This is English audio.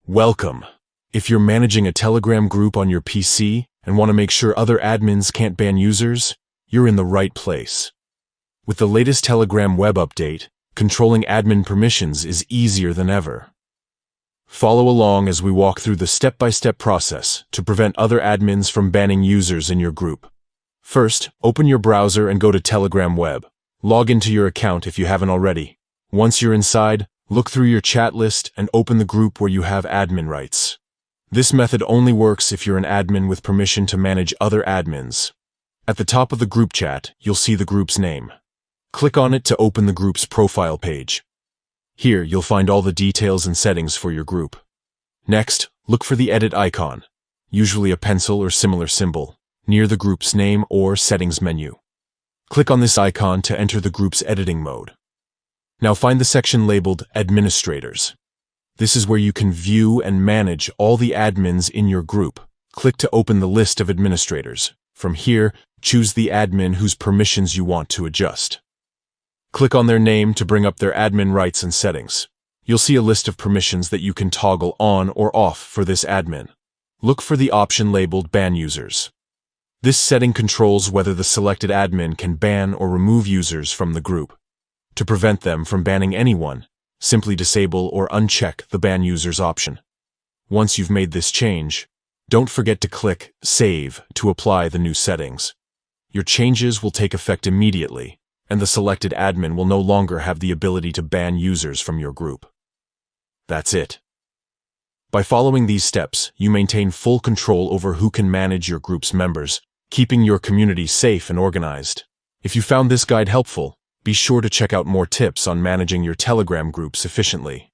Welcome. If you're managing a Telegram group on your PC and want to make sure other admins can't ban users, you're in the right place. With the latest Telegram web update, controlling admin permissions is easier than ever. Follow along as we walk through the step-by-step process to prevent other admins from banning users in your group. First, open your browser and go to Telegram web. Log into your account if you haven't already. Once you're inside, look through your chat list and open the group where you have admin rights. This method only works if you're an admin with permission to manage other admins. At the top of the group chat, you'll see the group's name. Click on it to open the group's profile page. Here, you'll find all the details and settings for your group. Next, look for the edit icon, usually a pencil or similar symbol, near the group's name or settings menu. Click on this icon to enter the group's editing mode. Now find the section labeled Administrators. This is where you can view and manage all the admins in your group. Click to open the list of administrators. From here, choose the admin whose permissions you want to adjust. Click on their name to bring up their admin rights and settings. You'll see a list of permissions that you can toggle on or off for this admin. Look for the option labeled Ban Users. This setting controls whether the selected admin can ban or remove users from the group. To prevent them from banning anyone, simply disable or uncheck the Ban Users option. Once you've made this change, don't forget to click Save to apply the new settings. Your changes will take effect immediately, and the selected admin will no longer have the ability to ban users from your group. That's it. By following these steps, you maintain full control over who can manage your group's members, keeping your community safe and organized. If you found this guide helpful, be sure to check out more tips on managing your Telegram groups efficiently.